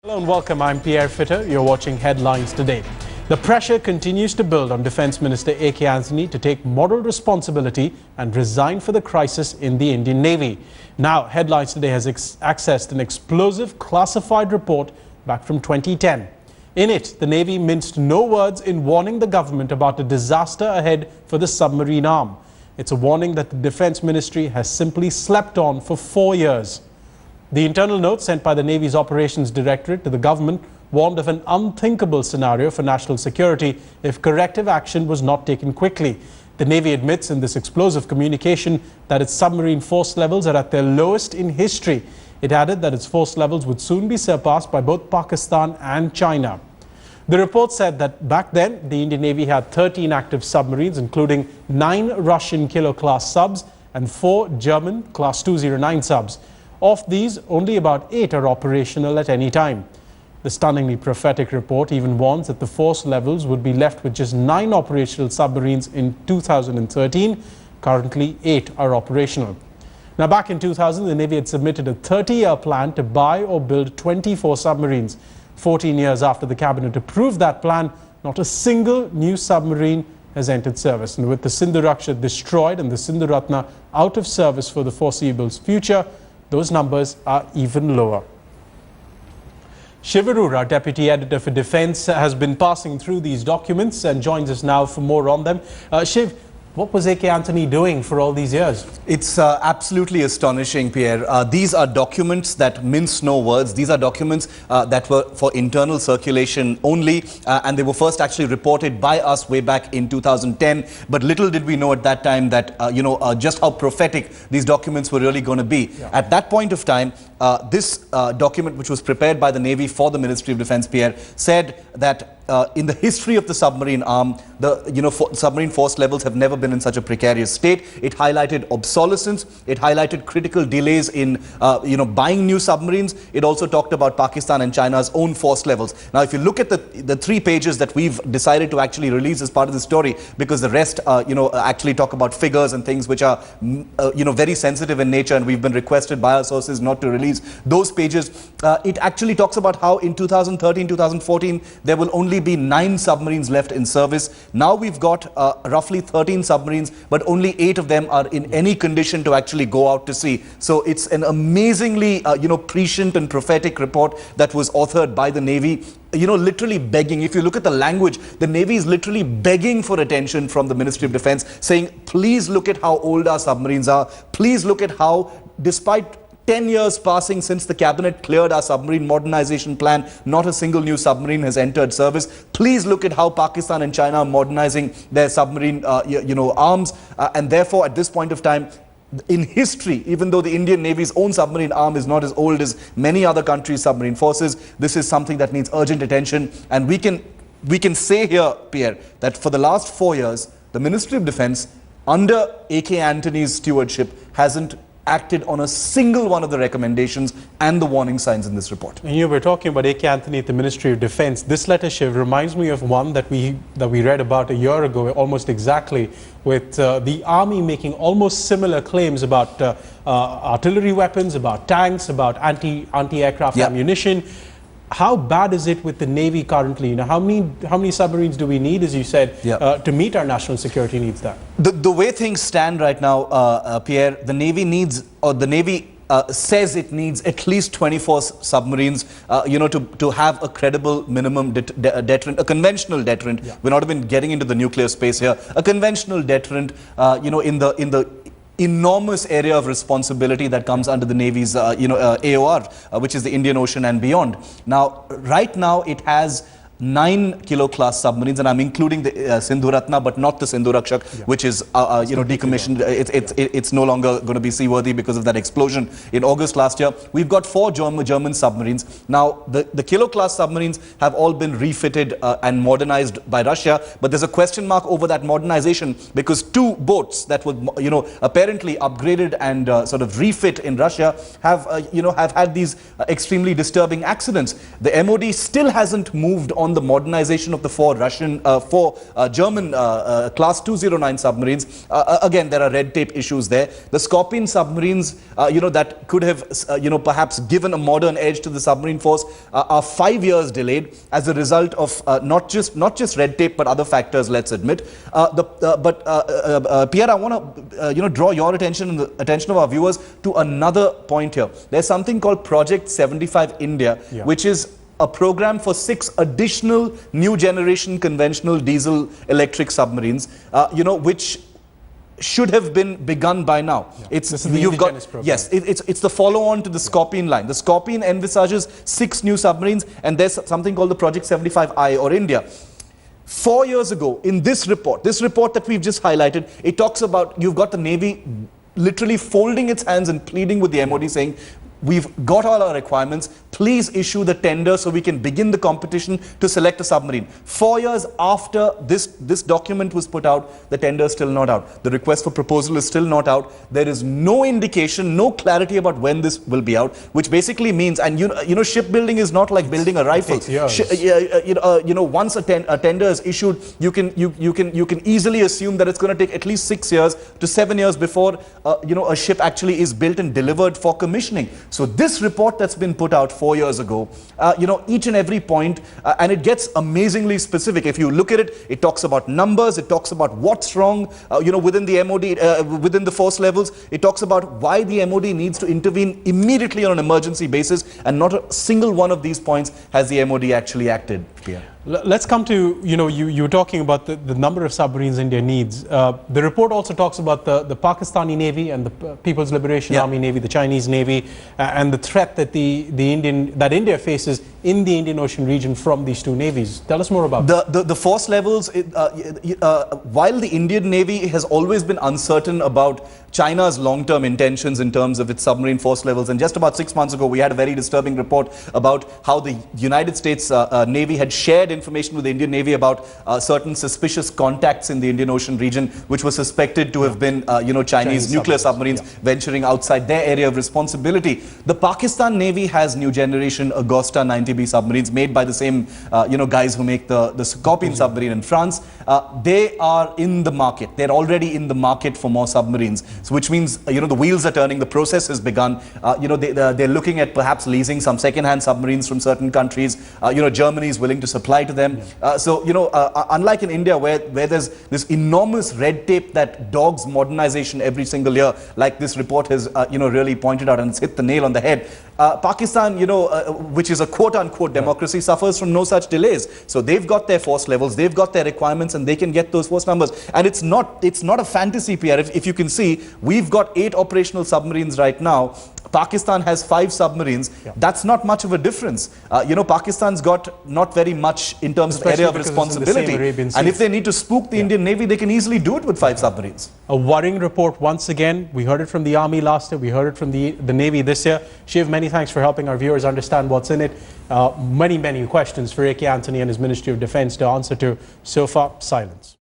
Hello and welcome. I'm Pierre Fitter. You're watching Headlines Today. The pressure continues to build on Defence Minister AK Antony to take moral responsibility and resign for the crisis in the Indian Navy. Now, Headlines Today has accessed an explosive classified report back from 2010. In it, the Navy minced no words in warning the government about a disaster ahead for the submarine arm. It's a warning that the Defence Ministry has simply slept on for 4 years. The internal note sent by the Navy's Operations Directorate to the government warned of an unthinkable scenario for national security if corrective action was not taken quickly. The Navy admits in this explosive communication that its submarine force levels are at their lowest in history. It added that its force levels would soon be surpassed by both Pakistan and China. The report said that back then, the Indian Navy had 13 active submarines, including 9 Russian Kilo-class subs and 4 German Class 209 subs. Of these, only about 8 are operational at any time. The stunningly prophetic report even warns that the force levels would be left with just 9 operational submarines in 2013. Currently, 8 are operational. Now, back in 2000, the Navy had submitted a 30-year plan to buy or build 24 submarines. 14 years after the Cabinet approved that plan, not a single new submarine has entered service. And with the Sindhu Raksha destroyed and the Sindhu Ratna out of service for the foreseeable future, those numbers are even lower. Shiv Arora, our Deputy Editor for Defence, has been passing through these documents and joins us now for more on them. Shiv, what was AK Antony doing for all these years? It's absolutely astonishing, Pierre. These are documents that mince no words. These are documents that were for internal circulation only, and they were first actually reported by us way back in 2010. But little did we know at that time that, just how prophetic these documents were really going to be. Yeah. At that point of time, this document, which was prepared by the Navy for the Ministry of Defence, Pierre, said that in the history of the submarine arm, the submarine force levels have never been in such a precarious state. It highlighted obsolescence. It highlighted critical delays in buying new submarines. It also talked about Pakistan and China's own force levels. Now, if you look at the 3 pages that we've decided to actually release as part of the story, because the rest actually talk about figures and things which are very sensitive in nature, and we've been requested by our sources not to release those pages. It actually talks about how in 2013-2014 there will only be 9 submarines left in service. Now we've got roughly 13 submarines, but only 8 of them are in any condition to actually go out to sea. So it's an amazingly prescient and prophetic report that was authored by the Navy, literally begging. If you look at the language, the Navy is literally begging for attention from the Ministry of Defence, saying, please look at how old our submarines are. Please look at how, despite 10 years passing since the Cabinet cleared our submarine modernization plan, not a single new submarine has entered service. Please look at how Pakistan and China are modernizing their submarine arms. And therefore, at this point of time, in history, even though the Indian Navy's own submarine arm is not as old as many other countries' submarine forces, this is something that needs urgent attention. And we can say here, Pierre, that for the last 4 years, the Ministry of Defence, under AK Antony's stewardship, hasn't acted on a single one of the recommendations and the warning signs in this report. And we're talking about AK Antony at the Ministry of Defence. This letter, Shiv, reminds me of one that we read about a year ago, almost exactly, with the Army making almost similar claims about artillery weapons, about tanks, about anti-aircraft ammunition. How bad is it with the Navy currently? How many submarines do we need, as you said, to meet our national security needs? The way things stand right now, Pierre, the Navy needs, or the Navy says it needs at least 24 submarines, to have a credible minimum deterrent, a conventional deterrent. Yeah. We're not even getting into the nuclear space here. A conventional deterrent, in the enormous area of responsibility that comes under the Navy's, AOR, which is the Indian Ocean and beyond. Now, right now, it has 9 Kilo-class submarines, and I'm including the Sindhu Ratna, but not the Sindhu Rakshak, which is, decommissioned. It's no longer going to be seaworthy because of that explosion in August last year. We've got 4 German submarines. Now, the Kilo-class submarines have all been refitted and modernized by Russia, but there's a question mark over that modernization because 2 boats that were, apparently upgraded and sort of refit in Russia have had these extremely disturbing accidents. The MOD still hasn't moved on on the modernization of the four German Class 209 submarines. Again, there are red tape issues there. The Scorpion submarines, that could have, perhaps given a modern edge to the submarine force, are 5 years delayed as a result of not just red tape, but other factors, let's admit. Pierre, I want to, draw your attention and the attention of our viewers to another point here. There's something called Project 75 India, which is a program for 6 additional new generation conventional diesel electric submarines, which should have been begun by now. This is the indigenous program. Yes, it's the follow-on to the Scorpion line. The Scorpion envisages 6 new submarines, and there's something called the Project 75I or India. 4 years ago, in this report that we've just highlighted, it talks about, you've got the Navy literally folding its hands and pleading with the MOD, saying, we've got all our requirements, please issue the tender so we can begin the competition to select a submarine. 4 years after this document was put out, the tender is still not out. The request for proposal is still not out. There is no indication, no clarity about when this will be out, which basically means, and shipbuilding is not like building a rifle. Once a tender is issued, you can easily assume that it's going to take at least 6 years to 7 years before a ship actually is built and delivered for commissioning. So this report that's been put out 4 years ago, each and every point, and it gets amazingly specific. If you look at it, it talks about numbers, it talks about what's wrong, within the MOD, within the force levels. It talks about why the MOD needs to intervene immediately on an emergency basis, and not a single one of these points has the MOD actually acted. Yeah. Let's come to, you were talking about the number of submarines India needs. The report also talks about the Pakistani Navy and the People's Liberation Army Navy, the Chinese Navy, and the threat that India faces in the Indian Ocean region from these two navies. Tell us more about the force levels. While the Indian Navy has always been uncertain about China's long-term intentions in terms of its submarine force levels, and just about 6 months ago we had a very disturbing report about how the United States Navy had shared information with the Indian Navy about certain suspicious contacts in the Indian Ocean region, which were suspected to have been Chinese nuclear submarines venturing outside their area of responsibility. The Pakistan Navy has new generation Agosta 90B submarines made by the same guys who make the Scorpion submarine in France. They are in the market. They're already in the market for more submarines. So which means the wheels are turning, the process has begun. They're looking at perhaps leasing some second-hand submarines from certain countries. Germany is willing to supply to them. Unlike in India where there's this enormous red tape that dogs modernization every single year, like this report has really pointed out, and it's hit the nail on the head. Pakistan, which is a quote-unquote democracy, suffers from no such delays. So they've got their force levels, they've got their requirements, and they can get those force numbers. And it's not a fantasy, Pierre. If you can see, we've got 8 operational submarines right now. Pakistan has 5 submarines. That's not much of a difference. Pakistan's got not very much in terms of area of responsibility. And if they need to spook the Indian Navy, they can easily do it with 5 submarines. A worrying report once again. We heard it from the Army last year. We heard it from the Navy this year. Shiv, many thanks for helping our viewers understand what's in it. Many questions for AK Antony and his Ministry of Defence to answer to. So far, silence.